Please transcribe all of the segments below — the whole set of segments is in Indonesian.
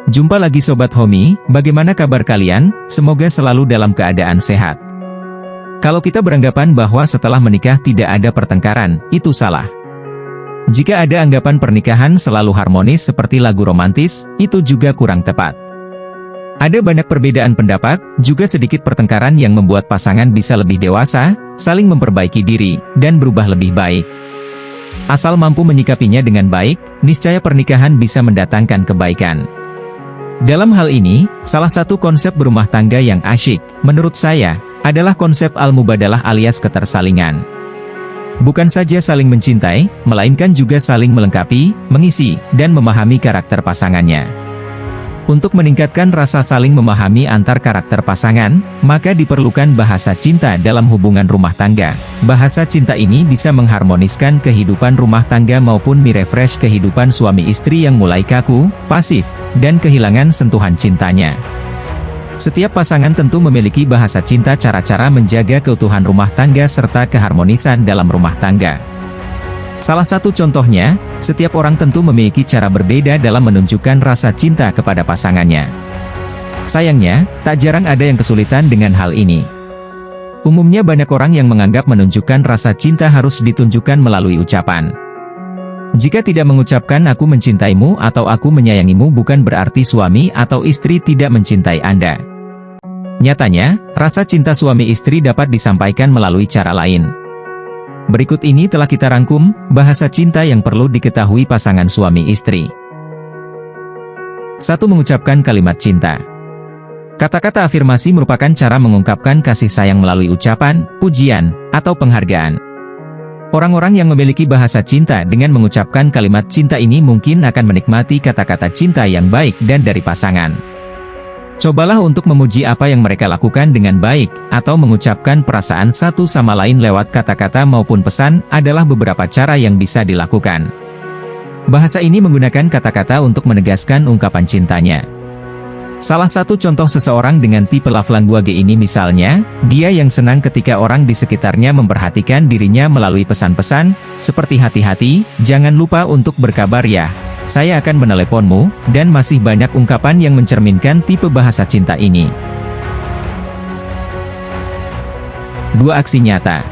Jumpa lagi Sobat Homi, bagaimana kabar kalian? Semoga selalu dalam keadaan sehat. Kalau kita beranggapan bahwa setelah menikah tidak ada pertengkaran, itu salah. Jika ada anggapan pernikahan selalu harmonis seperti lagu romantis, itu juga kurang tepat. Ada banyak perbedaan pendapat, juga sedikit pertengkaran yang membuat pasangan bisa lebih dewasa, saling memperbaiki diri, dan berubah lebih baik. Asal mampu menyikapinya dengan baik, niscaya pernikahan bisa mendatangkan kebaikan. Dalam hal ini, salah satu konsep berumah tangga yang asyik, menurut saya, adalah konsep al-mubadalah alias ketersalingan. Bukan saja saling mencintai, melainkan juga saling melengkapi, mengisi, dan memahami karakter pasangannya. Untuk meningkatkan rasa saling memahami antar karakter pasangan, maka diperlukan bahasa cinta dalam hubungan rumah tangga. Bahasa cinta ini bisa mengharmoniskan kehidupan rumah tangga maupun merefresh kehidupan suami istri yang mulai kaku, pasif, dan kehilangan sentuhan cintanya. Setiap pasangan tentu memiliki bahasa cinta, cara-cara menjaga keutuhan rumah tangga serta keharmonisan dalam rumah tangga. Salah satu contohnya, setiap orang tentu memiliki cara berbeda dalam menunjukkan rasa cinta kepada pasangannya. Sayangnya, tak jarang ada yang kesulitan dengan hal ini. Umumnya banyak orang yang menganggap menunjukkan rasa cinta harus ditunjukkan melalui ucapan. Jika tidak mengucapkan "aku mencintaimu" atau "aku menyayangimu" bukan berarti suami atau istri tidak mencintai Anda. Nyatanya, rasa cinta suami istri dapat disampaikan melalui cara lain. Berikut ini telah kita rangkum, bahasa cinta yang perlu diketahui pasangan suami istri. 1. Mengucapkan kalimat cinta. Kata-kata afirmasi merupakan cara mengungkapkan kasih sayang melalui ucapan, pujian, atau penghargaan. Orang-orang yang memiliki bahasa cinta dengan mengucapkan kalimat cinta ini mungkin akan menikmati kata-kata cinta yang baik dan dari pasangan. Cobalah untuk memuji apa yang mereka lakukan dengan baik, atau mengucapkan perasaan satu sama lain lewat kata-kata maupun pesan, adalah beberapa cara yang bisa dilakukan. Bahasa ini menggunakan kata-kata untuk menegaskan ungkapan cintanya. Salah satu contoh seseorang dengan tipe love language ini misalnya, dia yang senang ketika orang di sekitarnya memperhatikan dirinya melalui pesan-pesan, seperti "hati-hati, jangan lupa untuk berkabar ya, saya akan meneleponmu," dan masih banyak ungkapan yang mencerminkan tipe bahasa cinta ini. 2. Aksi nyata.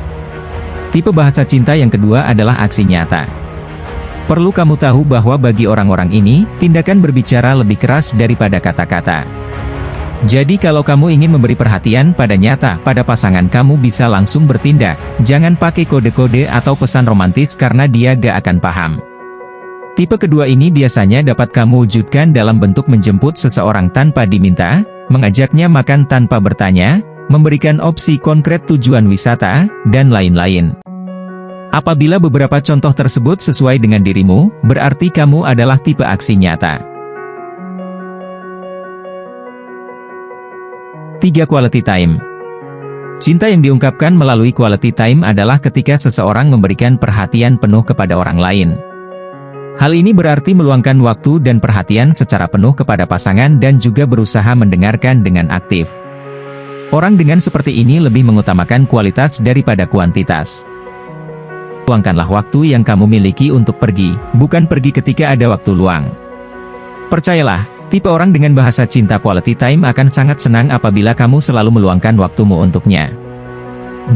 Tipe bahasa cinta yang kedua adalah aksi nyata. Perlu kamu tahu bahwa bagi orang-orang ini, tindakan berbicara lebih keras daripada kata-kata. Jadi kalau kamu ingin memberi perhatian pada nyata pada pasangan, kamu bisa langsung bertindak, jangan pakai kode-kode atau pesan romantis karena dia gak akan paham. Tipe kedua ini biasanya dapat kamu wujudkan dalam bentuk menjemput seseorang tanpa diminta, mengajaknya makan tanpa bertanya, memberikan opsi konkret tujuan wisata, dan lain-lain. Apabila beberapa contoh tersebut sesuai dengan dirimu, berarti kamu adalah tipe aksi nyata. 3. Quality time. Cinta yang diungkapkan melalui quality time adalah ketika seseorang memberikan perhatian penuh kepada orang lain. Hal ini berarti meluangkan waktu dan perhatian secara penuh kepada pasangan dan juga berusaha mendengarkan dengan aktif. Orang dengan seperti ini lebih mengutamakan kualitas daripada kuantitas. Luangkanlah waktu yang kamu miliki untuk pergi, bukan pergi ketika ada waktu luang. Percayalah, tipe orang dengan bahasa cinta quality time akan sangat senang apabila kamu selalu meluangkan waktumu untuknya.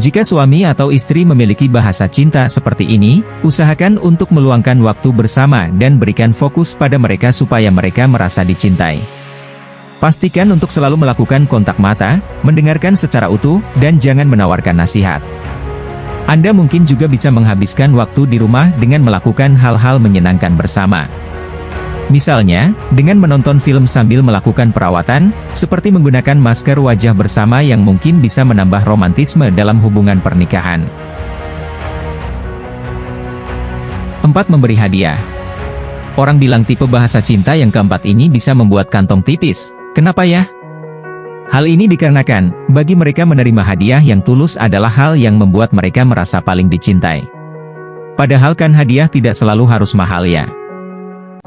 Jika suami atau istri memiliki bahasa cinta seperti ini, usahakan untuk meluangkan waktu bersama dan berikan fokus pada mereka supaya mereka merasa dicintai. Pastikan untuk selalu melakukan kontak mata, mendengarkan secara utuh, dan jangan menawarkan nasihat. Anda mungkin juga bisa menghabiskan waktu di rumah dengan melakukan hal-hal menyenangkan bersama. Misalnya, dengan menonton film sambil melakukan perawatan, seperti menggunakan masker wajah bersama yang mungkin bisa menambah romantisme dalam hubungan pernikahan. 4. Memberi hadiah. Orang bilang tipe bahasa cinta yang keempat ini bisa membuat kantong tipis. Kenapa ya? Hal ini dikarenakan, bagi mereka menerima hadiah yang tulus adalah hal yang membuat mereka merasa paling dicintai. Padahal kan hadiah tidak selalu harus mahal ya.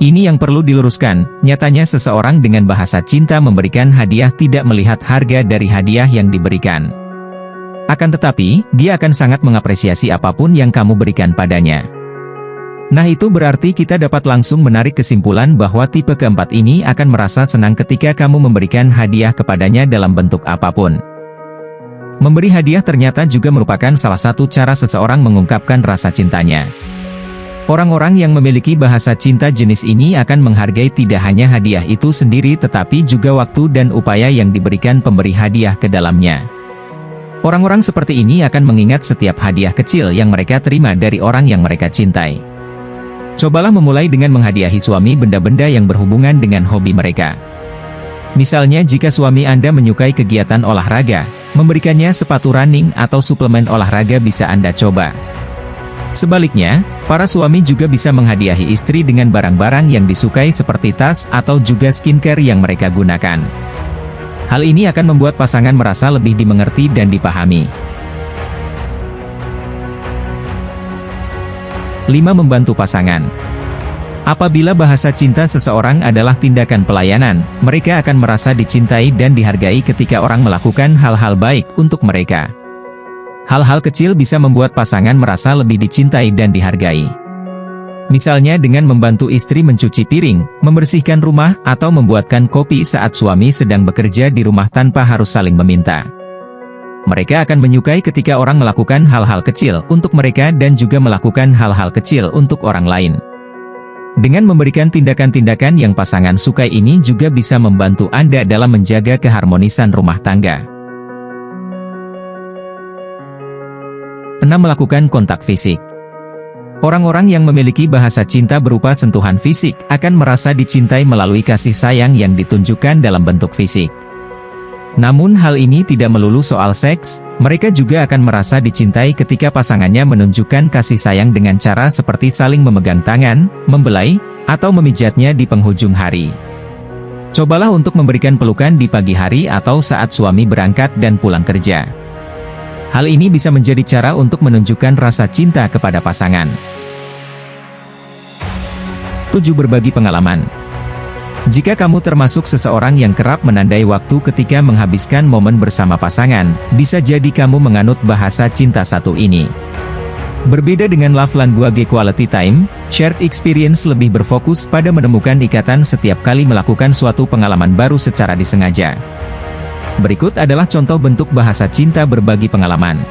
Ini yang perlu diluruskan, nyatanya seseorang dengan bahasa cinta memberikan hadiah tidak melihat harga dari hadiah yang diberikan. Akan tetapi, dia akan sangat mengapresiasi apapun yang kamu berikan padanya. Nah, itu berarti kita dapat langsung menarik kesimpulan bahwa tipe keempat ini akan merasa senang ketika kamu memberikan hadiah kepadanya dalam bentuk apapun. Memberi hadiah ternyata juga merupakan salah satu cara seseorang mengungkapkan rasa cintanya. Orang-orang yang memiliki bahasa cinta jenis ini akan menghargai tidak hanya hadiah itu sendiri tetapi juga waktu dan upaya yang diberikan pemberi hadiah ke dalamnya. Orang-orang seperti ini akan mengingat setiap hadiah kecil yang mereka terima dari orang yang mereka cintai. Cobalah memulai dengan menghadiahi suami benda-benda yang berhubungan dengan hobi mereka. Misalnya jika suami Anda menyukai kegiatan olahraga, memberikannya sepatu running atau suplemen olahraga bisa Anda coba. Sebaliknya, para suami juga bisa menghadiahi istri dengan barang-barang yang disukai seperti tas atau juga skincare yang mereka gunakan. Hal ini akan membuat pasangan merasa lebih dimengerti dan dipahami. 5. Membantu pasangan. Apabila bahasa cinta seseorang adalah tindakan pelayanan, mereka akan merasa dicintai dan dihargai ketika orang melakukan hal-hal baik untuk mereka. Hal-hal kecil bisa membuat pasangan merasa lebih dicintai dan dihargai. Misalnya dengan membantu istri mencuci piring, membersihkan rumah, atau membuatkan kopi saat suami sedang bekerja di rumah tanpa harus saling meminta. Mereka akan menyukai ketika orang melakukan hal-hal kecil untuk mereka dan juga melakukan hal-hal kecil untuk orang lain. Dengan memberikan tindakan-tindakan yang pasangan sukai ini juga bisa membantu Anda dalam menjaga keharmonisan rumah tangga. 6. Melakukan kontak fisik. Orang-orang yang memiliki bahasa cinta berupa sentuhan fisik akan merasa dicintai melalui kasih sayang yang ditunjukkan dalam bentuk fisik. Namun hal ini tidak melulu soal seks, mereka juga akan merasa dicintai ketika pasangannya menunjukkan kasih sayang dengan cara seperti saling memegang tangan, membelai, atau memijatnya di penghujung hari. Cobalah untuk memberikan pelukan di pagi hari atau saat suami berangkat dan pulang kerja. Hal ini bisa menjadi cara untuk menunjukkan rasa cinta kepada pasangan. 7. Berbagi pengalaman. Jika kamu termasuk seseorang yang kerap menandai waktu ketika menghabiskan momen bersama pasangan, bisa jadi kamu menganut bahasa cinta satu ini. Berbeda dengan love language quality time, shared experience lebih berfokus pada menemukan ikatan setiap kali melakukan suatu pengalaman baru secara disengaja. Berikut adalah contoh bentuk bahasa cinta berbagi pengalaman.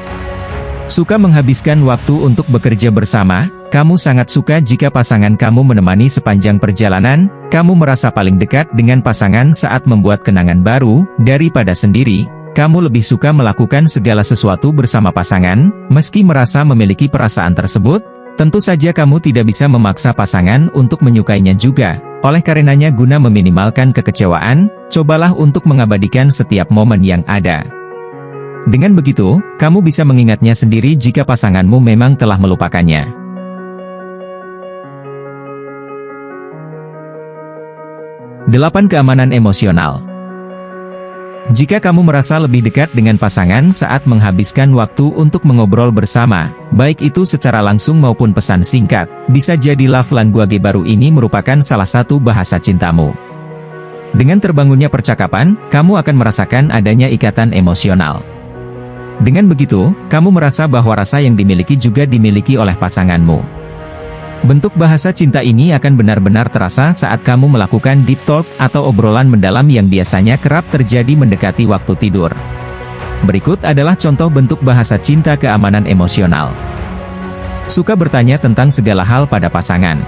Suka menghabiskan waktu untuk bekerja bersama. Kamu sangat suka jika pasangan kamu menemani sepanjang perjalanan. Kamu merasa paling dekat dengan pasangan saat membuat kenangan baru, daripada sendiri. Kamu lebih suka melakukan segala sesuatu bersama pasangan, meski merasa memiliki perasaan tersebut. Tentu saja kamu tidak bisa memaksa pasangan untuk menyukainya juga. Oleh karenanya guna meminimalkan kekecewaan, cobalah untuk mengabadikan setiap momen yang ada. Dengan begitu, kamu bisa mengingatnya sendiri jika pasanganmu memang telah melupakannya. 8. Keamanan emosional. Jika kamu merasa lebih dekat dengan pasangan saat menghabiskan waktu untuk mengobrol bersama, baik itu secara langsung maupun pesan singkat, bisa jadi love language baru ini merupakan salah satu bahasa cintamu. Dengan terbangunnya percakapan, kamu akan merasakan adanya ikatan emosional. Dengan begitu, kamu merasa bahwa rasa yang dimiliki juga dimiliki oleh pasanganmu. Bentuk bahasa cinta ini akan benar-benar terasa saat kamu melakukan deep talk atau obrolan mendalam yang biasanya kerap terjadi mendekati waktu tidur. Berikut adalah contoh bentuk bahasa cinta keamanan emosional. Suka bertanya tentang segala hal pada pasangan.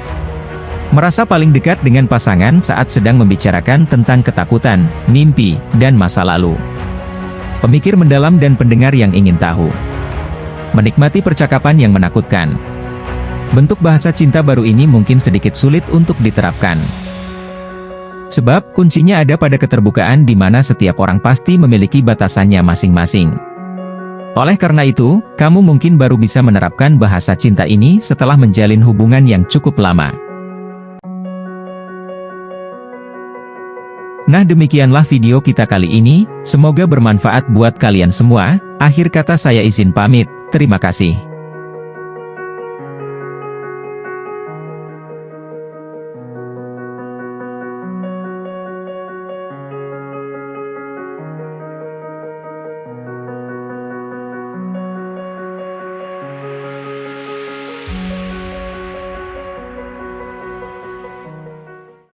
Merasa paling dekat dengan pasangan saat sedang membicarakan tentang ketakutan, mimpi, dan masa lalu. Pemikir mendalam dan pendengar yang ingin tahu. Menikmati percakapan yang menakutkan. Bentuk bahasa cinta baru ini mungkin sedikit sulit untuk diterapkan. Sebab, kuncinya ada pada keterbukaan di mana setiap orang pasti memiliki batasannya masing-masing. Oleh karena itu, kamu mungkin baru bisa menerapkan bahasa cinta ini setelah menjalin hubungan yang cukup lama. Nah, demikianlah video kita kali ini, semoga bermanfaat buat kalian semua. Akhir kata saya izin pamit, terima kasih.